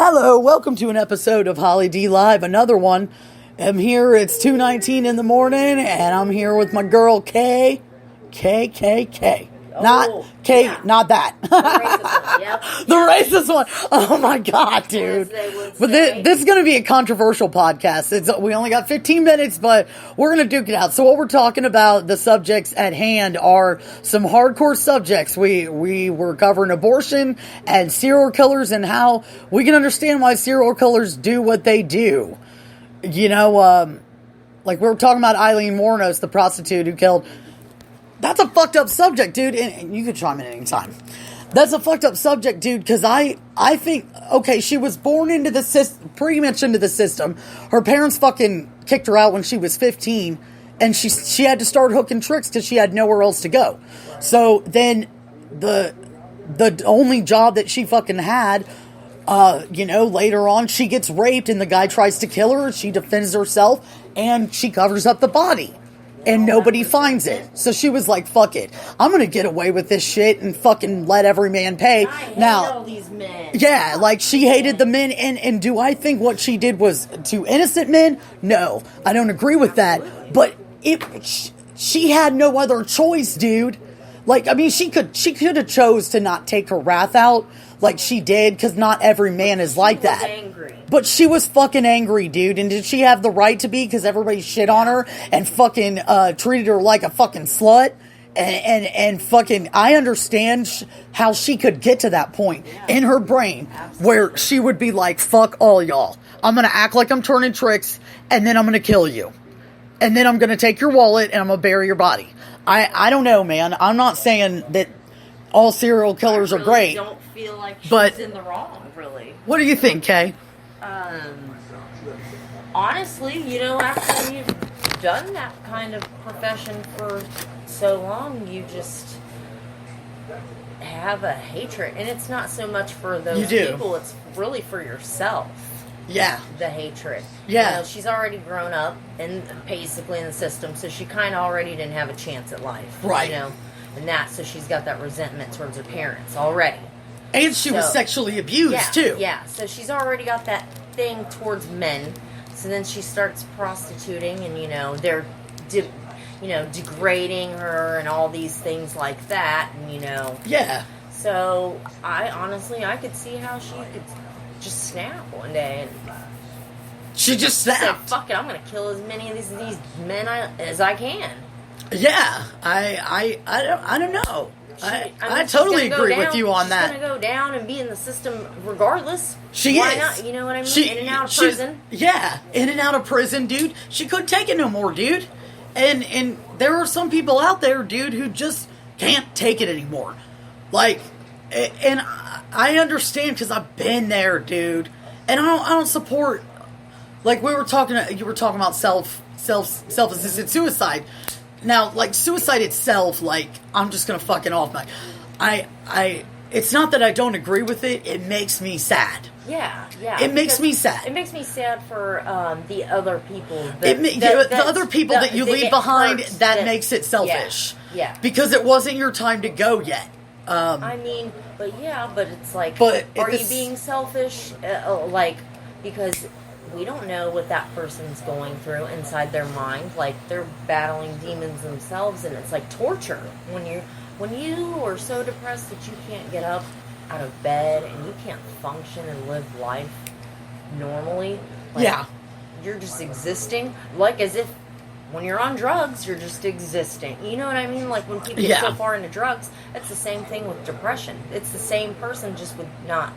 Hello, welcome to an episode of Holly D Live, another one. I'm here, it's 2:19 in the morning, and I'm here with my girl K. Not K, yeah. Not that. The racist one, yep. The racist one. Oh my God, dude. But this is going to be a controversial podcast. We only got 15 minutes, but we're going to duke it out. So what we're talking about, the subjects at hand are some hardcore subjects. We were covering abortion and serial killers and how we can understand why serial killers do what they do. You know, like we were talking about Aileen Wornos, the prostitute who killed. That's a fucked up subject, dude. And you can chime in anytime. That's a fucked up subject, dude, because I think, okay, she was born into the system, pretty much into the system. Her parents fucking kicked her out when she was 15, and she had to start hooking tricks because she had nowhere else to go. So then the only job that she fucking had, later on, she gets raped, and the guy tries to kill her, she defends herself, and she covers up the body. And nobody finds it. So she was like, fuck it. I'm going to get away with this shit and fucking let every man pay. I hate all these men. Yeah, like she hated the men. And do I think what she did was to innocent men? No, I don't agree with that. But she had no other choice, dude. Like, I mean, she could have chose to not take her wrath out like she did, because not every man is like that. Angry. But she was fucking angry, dude. And did she have the right to be? Because everybody shit on her and fucking treated her like a fucking slut. And fucking, I understand how she could get to that point in her brain where she would be like, fuck all y'all. I'm going to act like I'm turning tricks, and then I'm going to kill you. And then I'm going to take your wallet, and I'm going to bury your body. I don't know, man. I'm not saying that all serial killers are great. I don't feel like she's in the wrong, really. What do you think, Kay? Honestly, after you've done that kind of profession for so long, you just have a hatred. And it's not so much for those people, it's really for yourself. Yeah. The hatred. Yeah. She's already grown up and basically in the system, so she kind of already didn't have a chance at life. Right. And so she's got that resentment towards her parents already. And she was sexually abused, too. Yeah, so she's already got that thing towards men. So then she starts prostituting, and, they're, degrading her and all these things like that, and, Yeah. So, I could see how she could just snap one day and... She just snapped. Say, fuck it, I'm going to kill as many of these men as I can. Yeah, I don't know. I totally agree with you on that. She's going to go down and be in the system regardless. Why not? You know what I mean? In and out of prison. Yeah, in and out of prison, dude. She couldn't take it no more, dude. And there are some people out there, dude, who just can't take it anymore. Like, and I understand because I've been there, dude. And I don't support. Like you were talking about self-assisted suicide. Now, like, suicide itself, like, I'm just gonna fucking off my... It's not that I don't agree with it, it makes me sad. Yeah. It makes me sad. It makes me sad for the other people. The other people that you leave behind, that makes it selfish. Yeah. Because it wasn't your time to go yet. But it's like, are you being selfish? Because... we don't know what that person's going through inside their mind. Like, they're battling demons themselves, and it's like torture. When you are so depressed that you can't get up out of bed and you can't function and live life normally. Like, you're just existing. Like, as if when you're on drugs, you're just existing. You know what I mean? Like, when people get so far into drugs, it's the same thing with depression. It's the same person, just with not...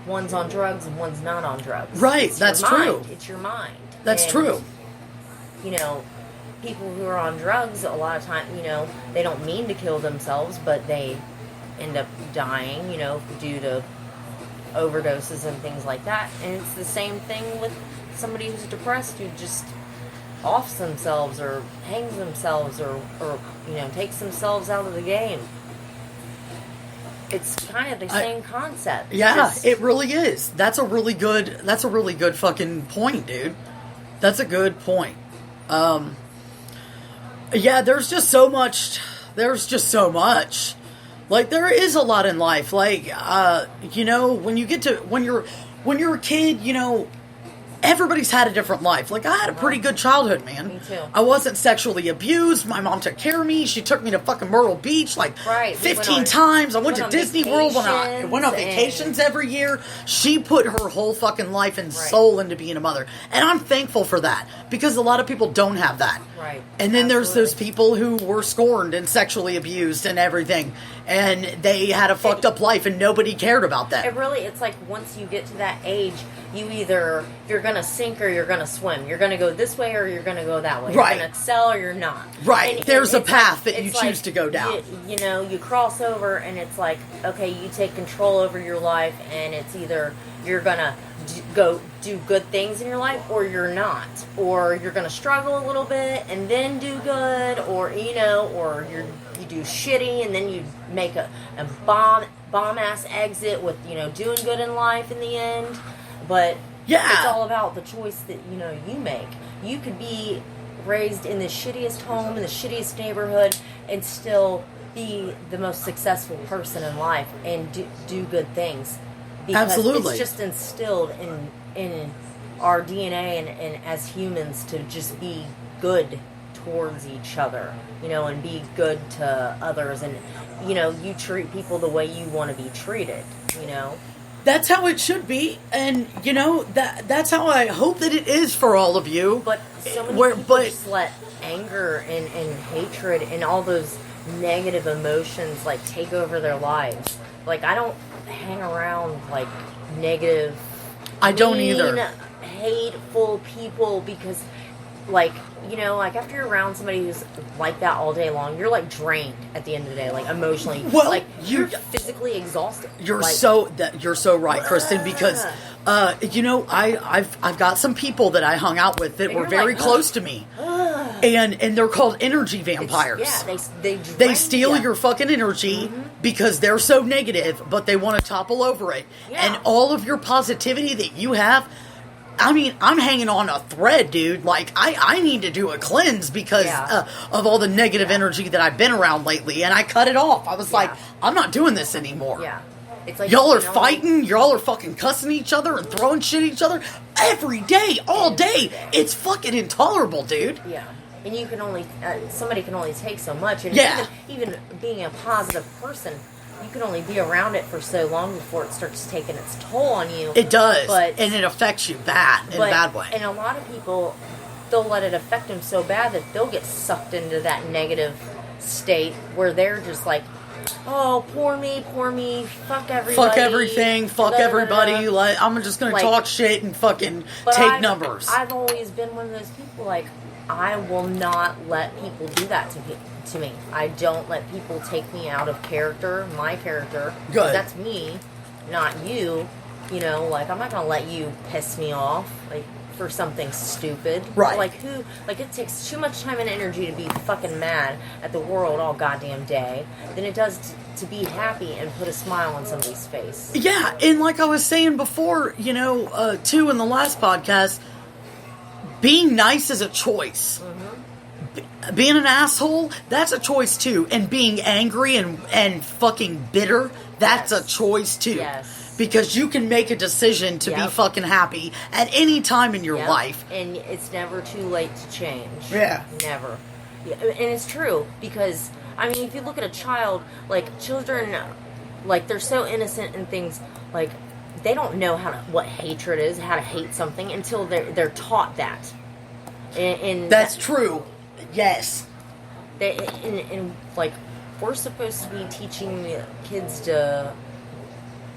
one's on drugs and one's not on drugs. Right, that's true. It's your mind. That's true. People who are on drugs, a lot of time, they don't mean to kill themselves, but they end up dying, due to overdoses and things like that. And it's the same thing with somebody who's depressed who just offs themselves or hangs themselves or takes themselves out of the game. It's kind of the same concept. Yeah, it really is. That's a really good fucking point, dude. That's a good point. Yeah, there's just so much Like, there is a lot in life. Like, you know, when you're a kid, you know, everybody's had a different life. Like, I had a pretty good childhood, man. Me too. I wasn't sexually abused. My mom took care of me. She took me to fucking Myrtle Beach like 15 times. I went to Disney World when I went on vacations every year. She put her whole fucking life and soul into being a mother. And I'm thankful for that, because a lot of people don't have that. Right. And then there's those people who were scorned and sexually abused and everything. And they had a fucked up life and nobody cared about that. It's like once you get to that age, you're going to sink or you're going to swim. You're going to go this way or you're going to go that way. Right. You're going to excel or you're not. Right. There's a path that you choose to go down. You know, you cross over and it's like, okay, you take control over your life, and it's either you're going to go do good things in your life or you're not. Or you're going to struggle a little bit and then do good, or, you know, or you do shitty and then you make a bomb-ass exit with, you know, doing good in life in the end. But it's all about the choice that, you know, you make. You could be raised in the shittiest home, in the shittiest neighborhood, and still be the most successful person in life and do good things. Because Absolutely. It's just instilled in our DNA and as humans to just be good towards each other, you know, and be good to others. And, you know, you treat people the way you want to be treated, you know. That's how it should be, and you know that's how I hope that it is for all of you. But so many people just let anger and hatred and all those negative emotions like take over their lives. Like, I don't hang around like negative, I don't either, hateful people, because, like, you know, like after you're around somebody who's like that all day long, you're like drained at the end of the day, like emotionally. Well, like you're physically exhausted. You're like, you're so right, Kristen. Because you know, I've got some people that I hung out with that were very close to me, and they're called energy vampires. They steal your fucking energy because they're so negative, but they want to topple over it, and all of your positivity that you have. I mean, I'm hanging on a thread, dude. Like, I need to do a cleanse because of all the negative energy that I've been around lately. And I cut it off. I was like, I'm not doing this anymore. Yeah. It's like, y'all are fighting. Y'all are fucking cussing each other and throwing shit at each other every day, all day. It's fucking intolerable, dude. Yeah. And you can only, somebody can only take so much. And even being a positive person, you can only be around it for so long before it starts taking its toll on you. It does. And it affects you in a bad way. And a lot of people, they'll let it affect them so bad that they'll get sucked into that negative state where they're just like, oh, poor me, fuck everybody. Fuck everything, fuck everybody. Like, I'm just going to talk shit and fucking take numbers. I've always been one of those people, like, I will not let people do that to me. I don't let people take me out of character, my character. Good. That's me, not you. You know, like, I'm not going to let you piss me off, like, for something stupid. Right. Like, it takes too much time and energy to be fucking mad at the world all goddamn day than it does to be happy and put a smile on somebody's face. Yeah, and like I was saying before, you know, too, in the last podcast, being nice is a choice. Being an asshole, that's a choice too. And being angry and fucking bitter, that's a choice too. Yes. Because you can make a decision to be fucking happy at any time in your life. And it's never too late to change. Yeah. Never. Yeah, and it's true, because, I mean, if you look at a child, like, children, like, they're so innocent in things, like, they don't know what hatred is, how to hate something, until they're taught that. And that's true. Yes. And like, we're supposed to be teaching kids to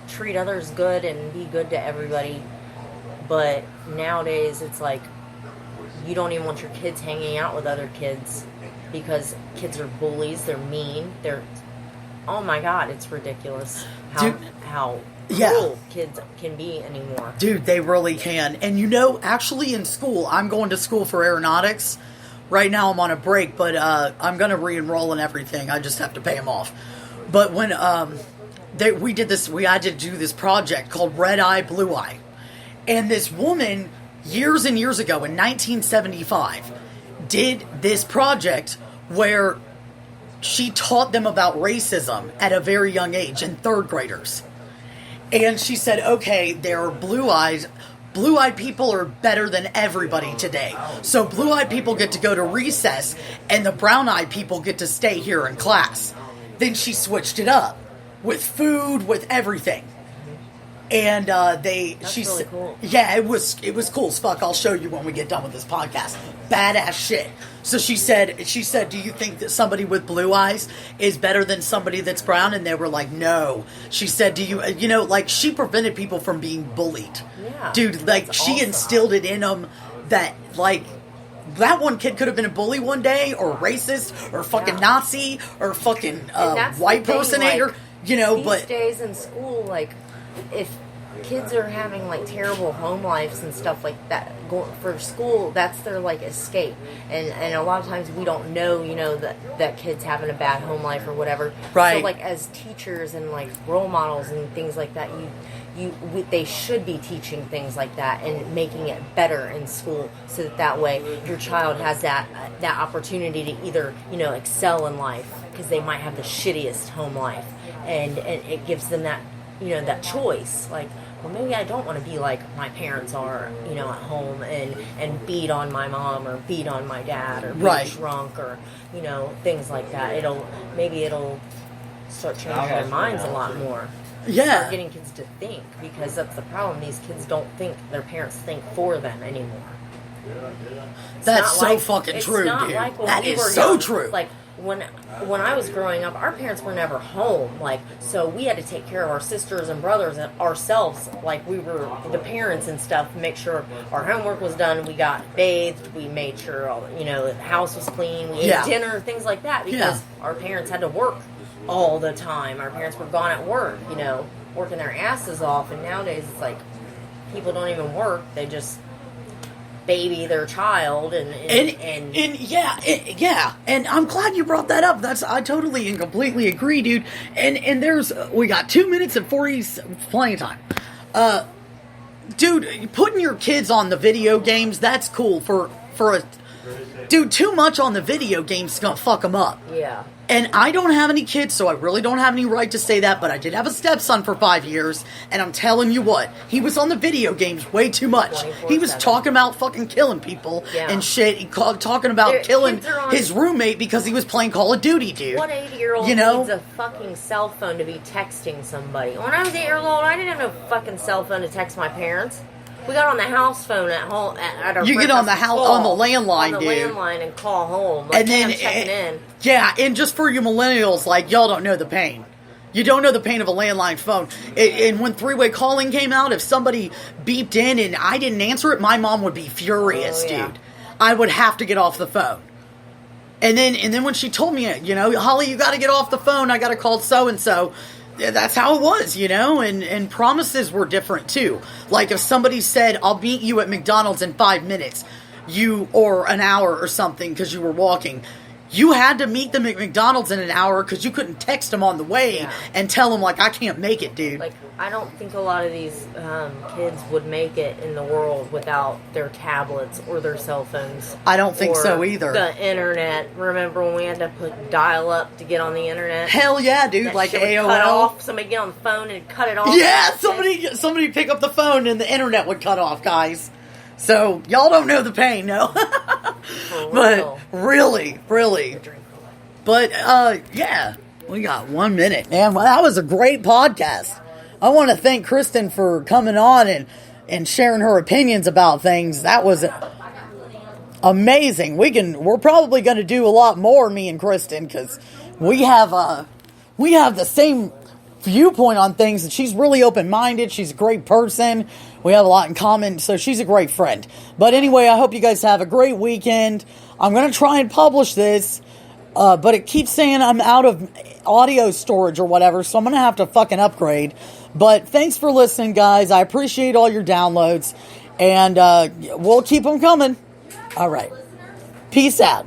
treat others good and be good to everybody, but nowadays it's like you don't even want your kids hanging out with other kids because kids are bullies, they're mean, oh my god, it's ridiculous how cruel kids can be anymore. Dude, they really can. And you know, actually in school, I'm going to school for aeronautics. Right now I'm on a break, but I'm going to re-enroll and everything. I just have to pay them off. But when we did this, I had to do this project called Red Eye, Blue Eye. And this woman, years and years ago in 1975, did this project where she taught them about racism at a very young age in third graders. And she said, okay, there are blue eyes. Blue-eyed people are better than everybody today. So blue-eyed people get to go to recess, and the brown-eyed people get to stay here in class. Then she switched it up with food, with everything. And That's really cool. Yeah, it was cool as fuck. I'll show you when we get done with this podcast. Badass shit. So she said, do you think that somebody with blue eyes is better than somebody that's brown? And they were like, no. She said, like, she prevented people from being bullied. Yeah. Dude, like, she awesome. instilled it in them that, like, that one kid could have been a bully one day, or racist, or fucking Nazi, or fucking white personator, like, these days in school, like, if kids are having like terrible home lives and stuff like that going for school, that's their like escape, and a lot of times we don't know that kids having a bad home life or whatever, right? So like as teachers and like role models and things like that, they should be teaching things like that and making it better in school, so that way your child has that opportunity to either excel in life, because they might have the shittiest home life, and it gives them that that choice, like, well, maybe I don't want to be like my parents are, at home and beat on my mom or beat on my dad or be drunk or, things like that. It'll start changing their minds a lot more. Yeah. Start getting kids to think, because that's the problem. These kids don't think, their parents think for them anymore. That's so fucking true, dude. Like that is so true. Like, when I was growing up, our parents were never home, like, so we had to take care of our sisters and brothers and ourselves, like, we were the parents and stuff, make sure our homework was done, we got bathed, we made sure all, the house was clean, we ate dinner, things like that, because our parents had to work all the time. Our parents were gone at work, working their asses off, and nowadays it's like people don't even work, they just baby their child and I'm glad you brought that up. I totally and completely agree, dude. And we got 2 minutes and 40, plenty of time. Dude, putting your kids on the video games, that's cool for a dude. Too much on the video games is gonna fuck them up. Yeah. And I don't have any kids, so I really don't have any right to say that, but I did have a stepson for 5 years, and I'm telling you what, he was on the video games way too much. He was talking about fucking killing people and shit. He talking about killing his roommate because he was playing Call of Duty, dude. What 8-year-old needs a fucking cell phone to be texting somebody? When I was 8 years old, I didn't have no fucking cell phone to text my parents. We got on the house phone at home at our. You get on the on the landline, on the dude. landline and call home. Like, and then checking in. Yeah, and just for you millennials, like, y'all don't know the pain. You don't know the pain of a landline phone. And when three-way calling came out, if somebody beeped in and I didn't answer it, my mom would be furious, dude. I would have to get off the phone. And then when she told me, Holly, you got to get off the phone. I got to call so and so. That's how it was, and promises were different too. Like if somebody said, I'll meet you at McDonald's in 5 minutes, or an hour or something because you were walking, you had to meet them at McDonald's in an hour because you couldn't text them on the way and tell them, like, I can't make it, dude. Like, I don't think a lot of these kids would make it in the world without their tablets or their cell phones. I don't think so either. The internet. Remember when we had to put dial-up to get on the internet? Hell yeah, dude. That like shit AOL. Would cut off. Somebody get on the phone and cut it off. Yeah, somebody pick up the phone and the internet would cut off, guys. So, y'all don't know the pain, no? But, really. But, we got 1 minute. Man, well, that was a great podcast. I want to thank Kristen for coming on and sharing her opinions about things. That was amazing. We're probably going to do a lot more, me and Kristen, because we have the same viewpoint on things, and she's really open-minded. She's a great person. We have a lot in common, so she's a great friend. But anyway, I hope you guys have a great weekend. I'm going to try and publish this, but it keeps saying I'm out of audio storage or whatever, so I'm going to have to fucking upgrade. But thanks for listening, guys. I appreciate all your downloads, and we'll keep them coming. All right. Peace out.